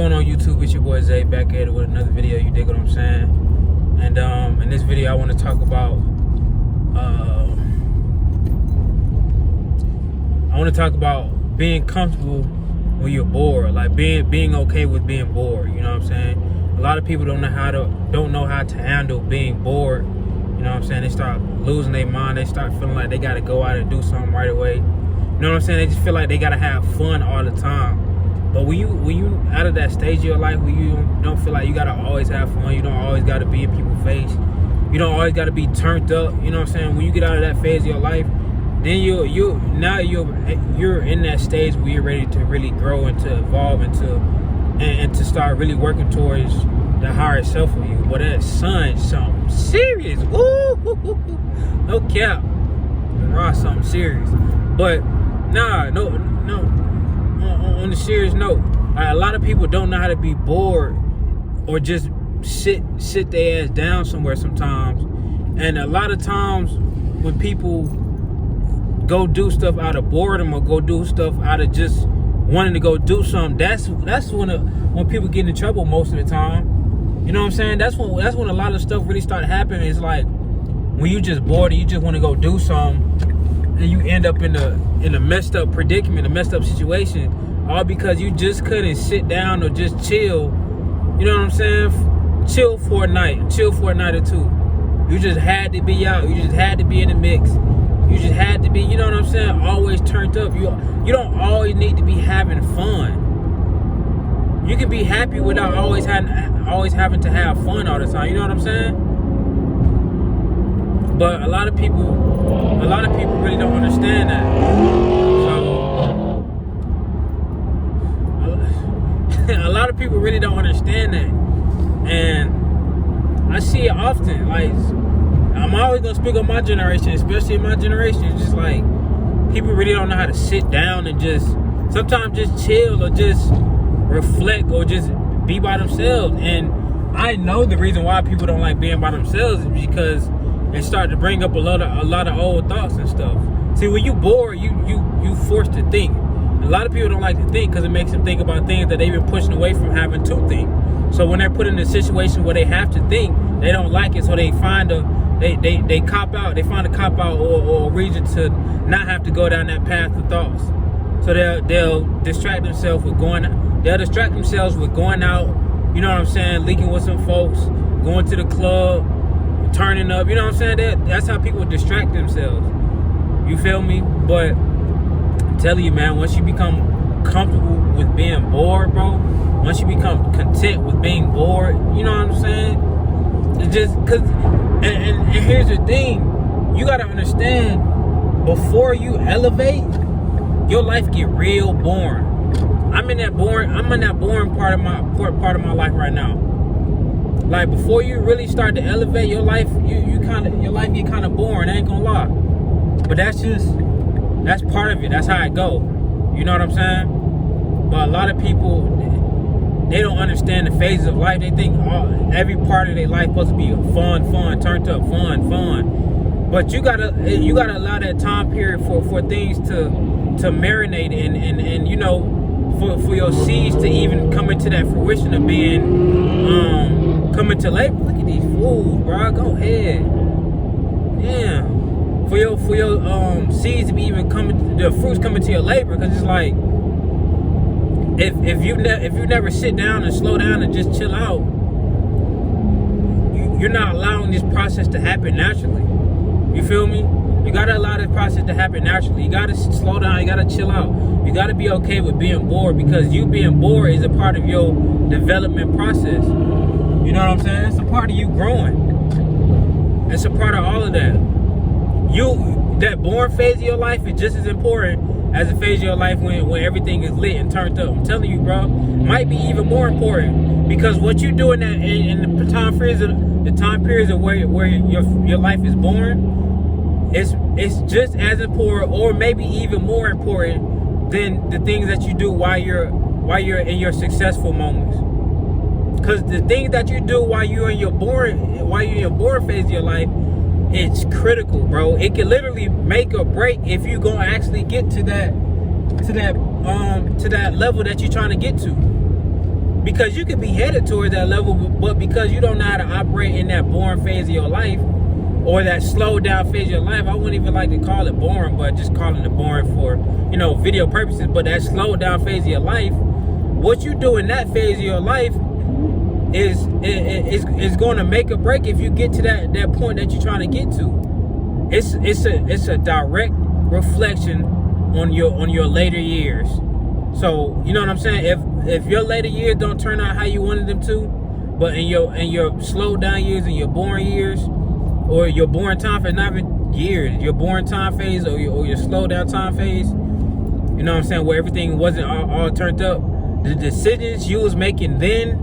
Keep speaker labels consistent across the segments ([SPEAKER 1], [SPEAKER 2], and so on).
[SPEAKER 1] Going on YouTube, it's your boy Zay back at it with another video. You dig what I'm saying? And in this video I want to talk about being comfortable when you're bored, like being okay with being bored. You know what I'm saying? A lot of people don't know how to handle being bored. You know what I'm saying? They start losing their mind. They start feeling like they got to go out and do something right away. You know what I'm saying? They just feel like they got to have fun all the time. But when you out of that stage of your life where you don't feel like you gotta always have fun, you don't always gotta be in people's face, you don't always gotta be turned up. You know what I'm saying? When you get out of that phase of your life, then you're in that stage where you're ready to really grow and to evolve and to start really working towards the higher self of you. But that son, something serious. Ooh, no cap, raw, something serious. But no. On the serious note, a lot of people don't know how to be bored or just sit their ass down somewhere sometimes. And a lot of times when people go do stuff out of boredom or go do stuff out of just wanting to go do something, that's when people get in trouble most of the time. You know what I'm saying? That's when a lot of stuff really start happening. It's like when you just bored and you just want to go do something and you end up in a messed up predicament, a messed up situation, all because you just couldn't sit down or just chill. You know what I'm saying? Chill for a night or two. You just had to be out. You just had to be in the mix. You just had to be, you know what I'm saying, always turned up. You don't always need to be having fun. You can be happy without always having to have fun all the time. You know what I'm saying? But a lot of people really don't understand that. A lot of people really don't understand that, and I see it often. Like, I'm always gonna speak on my generation, especially in my generation. It's just like people really don't know how to sit down and just sometimes just chill or just reflect or just be by themselves. And I know the reason why people don't like being by themselves is because they start to bring up a lot of old thoughts and stuff. See, when you bored, you forced to think. A lot of people don't like to think because it makes them think about things that they've been pushing away from having to think. So when they're put in a situation where they have to think, they don't like it, so they find they cop out. They find a cop out or a reason to not have to go down that path of thoughts. So they'll distract themselves with going out. You know what I'm saying? Leaking with some folks, going to the club, turning up. You know what I'm saying? That's how people distract themselves. You feel me? But I'm telling you, man, once you become comfortable with being bored, bro, once you become content with being bored, you know what I'm saying? It's just because, and here's the thing, you gotta understand, before you elevate, your life get real boring. I'm in that boring part of my life right now. Like, before you really start to elevate your life, your life get kind of boring. I ain't gonna lie, but that's part of it. That's how it go. You know what I'm saying? But a lot of people, they don't understand the phases of life. They think every part of their life supposed to be fun, turned up, fun. But you gotta allow that time period for things to marinate and you know, for your seeds to even come into that fruition of being coming to labor. Look at these fools, bro. Go ahead. Yeah. For your seeds to be even coming, the fruits coming to your labor, because it's like if you never sit down and slow down and just chill out, you're not allowing this process to happen naturally. You feel me? You gotta allow this process to happen naturally. You gotta slow down. You gotta chill out. You gotta be okay with being bored, because you being bored is a part of your development process. You know what I'm saying? It's a part of you growing. It's a part of all of that. That boring phase of your life is just as important as the phase of your life when everything is lit and turned up. I'm telling you, bro, might be even more important, because what you do in the time periods of where your life is boring, it's just as important, or maybe even more important than the things that you do while you're in your successful moments. Because the things that you do while you're in your boring phase of your life, it's critical, bro. It can literally make or break if you gonna actually get to that level that you're trying to get to. Because you could be headed towards that level, but because you don't know how to operate in that boring phase of your life, or that slowed down phase of your life, I wouldn't even like to call it boring, but just calling it boring for, you know, video purposes. But that slowed down phase of your life, what you do in that phase of your life is going to make or break if you get to that point that you're trying to get to. It's a direct reflection on your later years. So you know what I'm saying? If your later years don't turn out how you wanted them to, but in your slowed down years and your boring years, or your boring time phase, not even years, your boring time phase or your slowed down time phase, you know what I'm saying, where everything wasn't all turned up, the decisions you was making then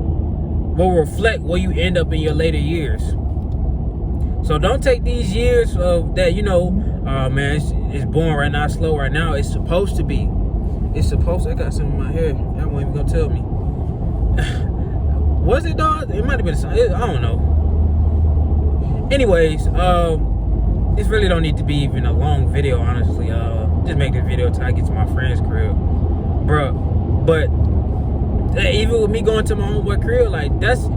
[SPEAKER 1] will reflect where you end up in your later years. So don't take these years of that, you know, man, it's boring right now, slow right now. It's supposed to be. It's supposed to. I got some in my hair. That wasn't even gonna tell me. Was it, dog? It might have been something. I don't know. Anyways, this really don't need to be even a long video, honestly. Just make this video till I get to my friend's crib, bro. But even with me going to my homeboy crib, like that's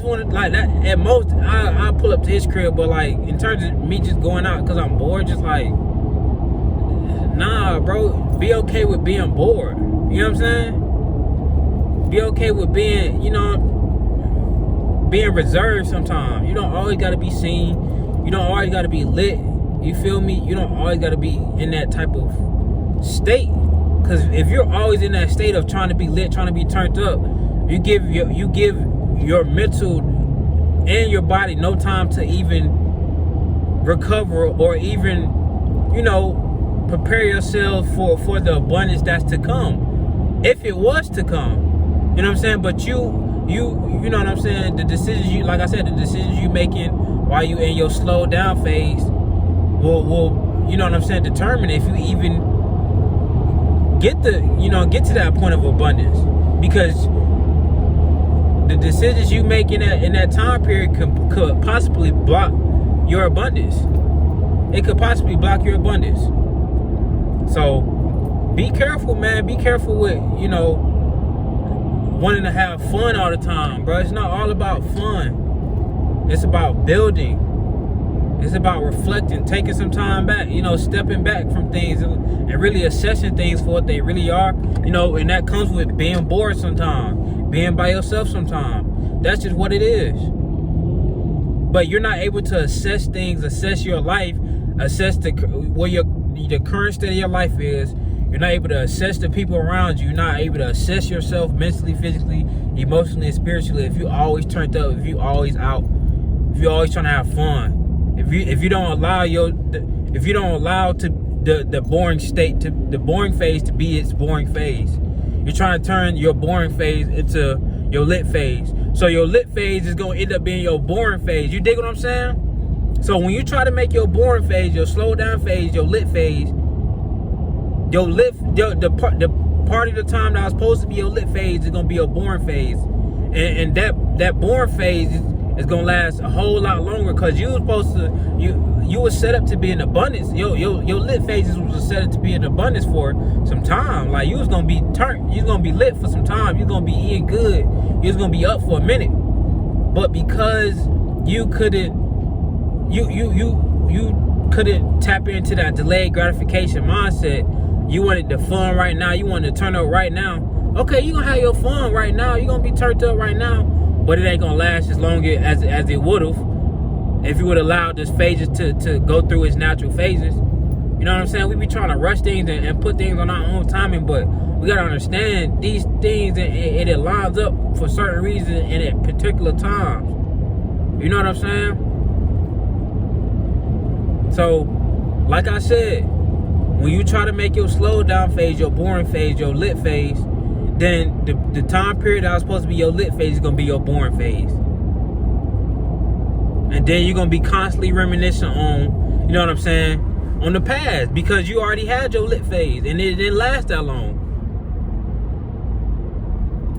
[SPEAKER 1] one, like that at most I'll pull up to his crib. But like in terms of me just going out because I'm bored, just like, nah, bro. Be okay with being bored. You know what I'm saying? Be okay with being, you know, being reserved sometimes. You don't always gotta be seen. You don't always gotta be lit. You feel me? You don't always gotta be in that type of state. Cause if you're always in that state of trying to be lit, trying to be turned up, you give your mental and your body no time to even recover or even, you know, prepare yourself for the abundance that's to come. If it was to come. You know what I'm saying? But you know what I'm saying? The decisions you, like I said, the decisions you making while you in your slow down phase will, you know what I'm saying, determine if you even get to that point of abundance. Because the decisions you make in that time period could possibly block your abundance. It could possibly block your abundance. So be careful, man. Be careful with, you know, wanting to have fun all the time, bro. It's not all about fun. It's about building. It's about reflecting, taking some time back, you know, stepping back from things and really assessing things for what they really are, you know, and that comes with being bored sometimes, being by yourself sometimes. That's just what it is. But you're not able to assess things, assess your life, assess where the current state of your life is. You're not able to assess the people around you. You're not able to assess yourself mentally, physically, emotionally, and spiritually if you always turned up, if you always out, if you're always trying to have fun. If you don't allow the boring state to the boring phase to be its boring phase. You're trying to turn your boring phase into your lit phase. So your lit phase is gonna end up being your boring phase. You dig what I'm saying? So when you try to make your boring phase, your slow down phase, your lit phase, the part of the time that was supposed to be your lit phase is gonna be your boring phase, and that boring phase is gonna last a whole lot longer because you was set up to be in abundance. Your lit phases was set up to be in abundance for some time. Like you was gonna be turned, you was gonna be lit for some time. You was gonna be eating good. You was gonna be up for a minute. But because you couldn't tap into that delayed gratification mindset. You wanted the fun right now. You wanted to turn up right now. Okay, you gonna have your fun right now. You gonna be turned up right now. But it ain't gonna last as long as it would have if you would allow this phases to go through its natural phases. You know what I'm saying? We be trying to rush things and put things on our own timing, but we gotta understand these things and it lines up for certain reasons and at particular times. You know what I'm saying? So, like I said, when you try to make your slow down phase, your boring phase, your lit phase, then the time period that was supposed to be your lit phase is going to be your boring phase. And then you're going to be constantly reminiscing on, you know what I'm saying, on the past because you already had your lit phase and it didn't last that long.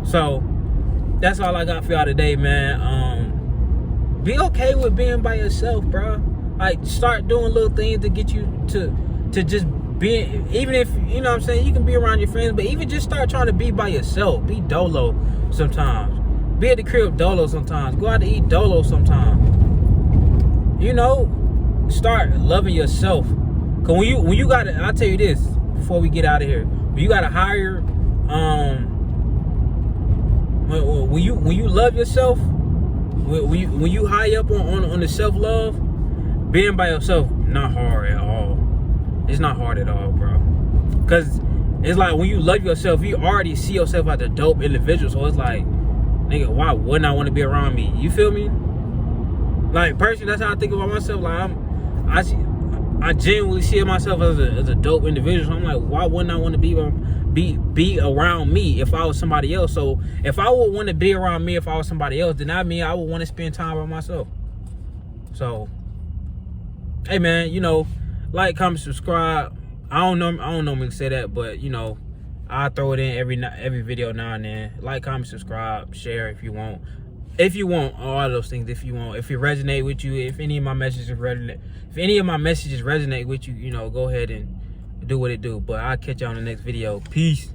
[SPEAKER 1] So, that's all I got for y'all today, man. Be okay with being by yourself, bro. Like, start doing little things to get you to just even if, you know what I'm saying, you can be around your friends, but even just start trying to be by yourself. Be dolo sometimes. Be at the crib dolo sometimes. Go out to eat dolo sometimes. You know, start loving yourself. Cause when you gotta, I'll tell you this before we get out of here. When you gotta hire, when you love yourself, when you high up on the self-love, being by yourself not hard at all. It's not hard at all, bro. Cause it's like when you love yourself, you already see yourself as a dope individual. So it's like, nigga, why wouldn't I want to be around me? You feel me? Like personally, that's how I think about myself. Like I genuinely see myself as a dope individual. So I'm like, why wouldn't I want to be around me if I was somebody else? So if I would want to be around me if I was somebody else, then that means I would want to spend time by myself. So, hey man, you know, like, comment, subscribe. I don't normally say that, but you know, I throw it in every video now and then. Like, comment, subscribe, share if you want. If you want, all those things. If you want, if it resonate with you, if any of my messages resonate with you, you know, go ahead and do what it do. But I'll catch y'all in the next video. Peace.